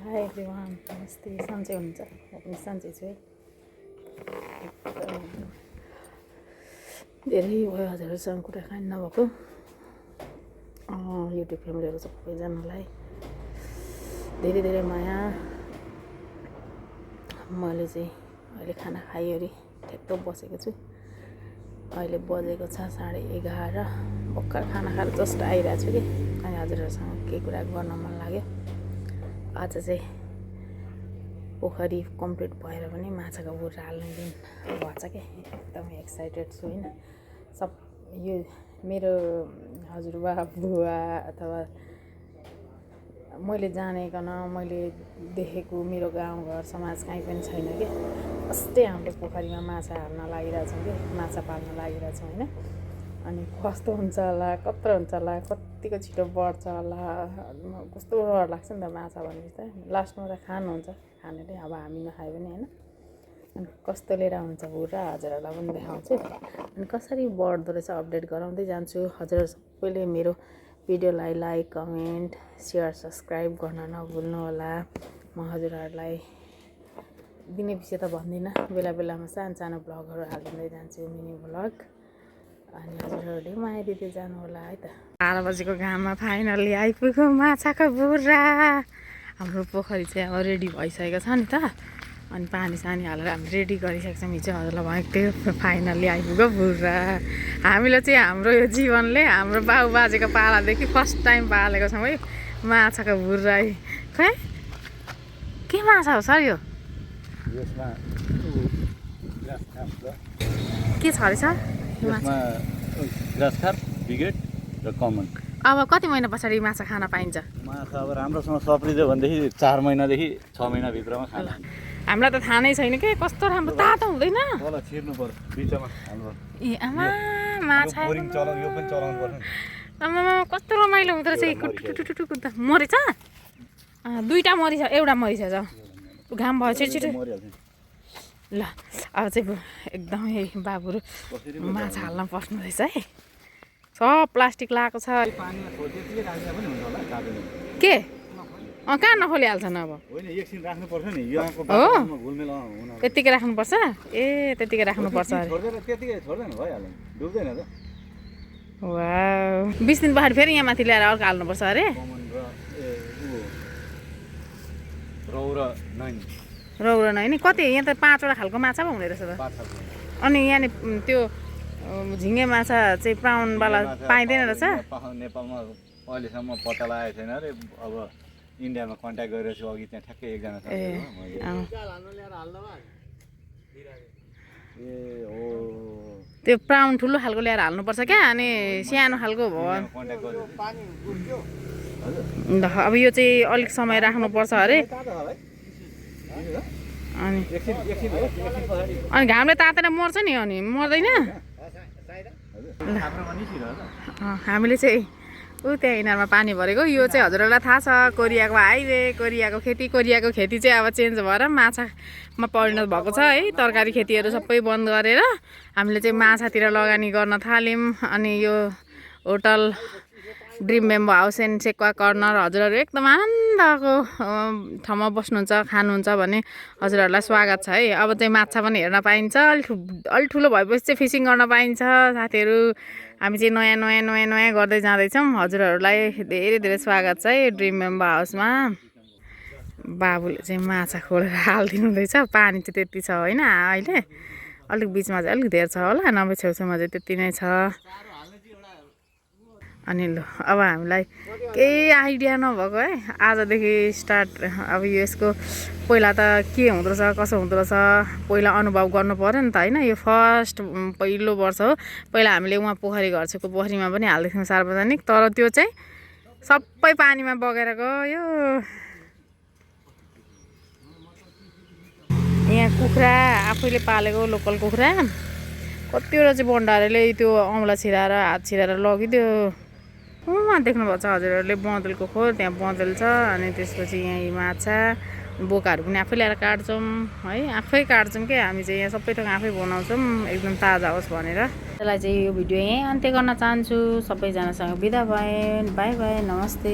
High everyone, नमस्ते। सन्चै हुनुहुन्छ? म पनि सन्चै छु है। एकदम धेरै भयो हजुरहरूसँग कुराकानी नभएको। युट्युब फ्यामिलीहरू सबैजनालाई धेरै धेरै माया। मैले चाहिँ अहिले खाना खाइवरी ठ्याक्क बसेको छु। अहिले बजेको छ 11:30। भर्खर खाना खाएर जस्ट आइरहेको छु कि, अनि हजुरहरूसँग केही कुरा गर्न मन लाग्यो। आज चाहिँ पोखरी कम्प्लिट भएर पनि माछाको बुर्रा हाल्ने दिन भएछ क्या। एकदमै एक्साइटेड छु होइन। सब यो मेरो हजुरबा बुवा अथवा मैले जानेकन मैले देखेको मेरो गाउँघर समाज कहीँ पनि छैन कि। फर्स्टै हामीले पोखरीमा माछा हाल्न लागिरहेछौँ कि, माछा पाल्न लागिरहेछौँ होइन। अनि कस्तो हुन्छ होला, कत्रो हुन्छ होला, कतिको छिटो बढ्छ होला, कस्तो डर लाग्छ नि त माछा भनेपछि त। लास्टमा त खानुहुन्छ खानेले, अब हामी नखाए पनि होइन। अनि कस्तो लिएर आउनुहुन्छ बुर्रा हजुरहरूलाई पनि देखाउँछु। अनि कसरी बढ्दो रहेछ अपडेट गराउँदै जान्छु। हजुरहरू सबैले मेरो भिडियोलाई लाइक, कमेन्ट, सेयर, सब्सक्राइब गर्न नभुल्नु होला। म हजुरहरूलाई दिने पछि त भन्दिनँ, बेला बेलामा सानो सानो भ्लगहरू हालिदिँदै जान्छु, मिनी भ्लग। अनि हजुरहरूले माया दिँदै जानु होला है त। 12 बजेको घाममा फाइनल्ली आइपुग्यो माछाको बुर्रा। हाम्रो पोखरी चाहिँ अब रेडी भइसकेको छ नि त। अनि पानी सानी हालेर हामी रेडी गरिसकेको छौँ। हिजो हजुरलाई भनेको थियो फाइनल्ली आइपुग्यो बुर्रा। हामीले चाहिँ हाम्रो यो जीवनले हाम्रो बाउ बाजेको पालादेखि फर्स्ट टाइम पालेको छौँ है माछाको बुर्रा। खै के माछा हो सर यो? के छ अरे सर? ग्रास कार्प, बिगेट र कमन। अब कति महिना पछाडि माछा खान पाइन्छ? माछा अब राम्रोसँग सप्रिदियो भनेदेखि 4 महिनादेखि 6 महिनाभित्रमा खाना। हामीलाई त थाहा नै छैन के, कस्तो राम्रो तातो हुँदैन? तल छिर्नु पर्यो, बिचमा हाल्नु पर्यो। ए आमा माछा बोरिङ चलाउनु, यो पनि चलाउनु पर्छ नि। आमा कस्तो रमाइलो हुँदो रहेछ। टुटुटुटु कुद्दा मरेछ? दुईवटा मरिछ, एउटा मरिछ। घाम भयो छिटो ल। अब चाहिँ एकदमै बाबुहरू माछा हाल्न पर्नु रहेछ है। सब प्लास्टिक लगाएको छ के? कहाँ नखोलिहाल्छ न अब? हो त्यत्तिकै राख्नुपर्छ? ए त्यत्तिकै राख्नुपर्छ अरे। वाउ, 20 दिन पछाडि फेरि यहाँ माथि ल्याएर अर्को हाल्नुपर्छ अरे। रौ र नै नि कति? यहाँ त 5वटा खालको माछा पो हुने रहेछ त। अनि यहाँ त्यो झिङ्गे माछा चाहिँ प्राउनवाला पाइँदैन रहेछ? नेपालमा अहिलेसम्म पत्ता लगाएको छैन अरे। अब इन्डियामा कन्ट्याक्ट गरेर छु, अघि त्यहाँ ठ्याक्कै एकजना छ। त्यो प्राउन ठुलो खालको ल्याएर हाल्नुपर्छ क्या। अनि सानो खालको भयो अब यो चाहिँ अलिक समय राख्नुपर्छ अरे। अनि घामले तातेर मर्छ नि? अनि मर्दैन? हामीले चाहिँ त्यहाँ इनारमा पानी भरेको। यो चाहिँ हजुरहरूलाई थाहा छ कोरियाको हाइवे, कोरियाको खेती चाहिँ अब चेन्ज भएर माछामा परिणत भएको छ है। तरकारी खेतीहरू सबै बन्द गरेर हामीले चाहिँ माछातिर लगानी गर्न थाल्यौँ। अनि यो hotel dream bamboo house and Sekuwa corner, हजुरहरू एकदम आनन्दको ठाउँमा बस्नुहुन्छ, खानुहुन्छ भने हजुरहरूलाई स्वागत छ है। अब चाहिँ माछा पनि हेर्न पाइन्छ। अलि ठुलो भएपछि चाहिँ फिसिङ गर्न पाइन्छ साथीहरू। हामी चाहिँ नयाँ गर्दै जाँदैछौँ। हजुरहरूलाई धेरै धेरै स्वागत छ है ड्रिम बेम्बो हाउसमा। बाबुले चाहिँ माछा खोलेर हालिदिनु हुँदैछ। पानी चाहिँ त्यति छ होइन अहिले, अलिक बिचमा चाहिँ अलिक धेर छ होला, नभए छेउछाउमा चाहिँ त्यति नै छ। अनि ल अब हामीलाई केही आइडिया नभएको है, आजदेखि स्टार्ट। अब यसको पहिला त के हुँदो रहेछ, कसो हुँदो रहेछ, पहिला अनुभव गर्नु पऱ्यो नि त होइन। यो फर्स्ट पहिलो वर्ष हो। पहिला हामीले उहाँ पोखरी घर छेउको पोखरीमा पनि हाल्दै थियौँ सार्वजनिक, तर त्यो चाहिँ सबै पानीमा बगेर गयो। यहाँ कुखुरा आफैले पालेको लोकल कुखुरा कतिवटा चाहिँ बन्डाहरूले त्यो औँला छिराएर हात छिराएर लगिदियो। उहाँ देख्नुभएको छ हजुरहरूले बँदेलको खोर, त्यहाँ बँदेल छ। अनि त्यसपछि यहाँ माछा बोकाहरू पनि आफै ल्याएर काट्छौँ है, आफै काट्छौँ क्या। हामी चाहिँ यहाँ सबै थोक आफै बनाउँछौँ एकदम ताजा होस् भनेर। त्यसलाई चाहिँ यो भिडियो यहीँ अन्त्य गर्न चाहन्छु। सबैजनासँग बिदा भएँ। बाई बाई, नमस्ते।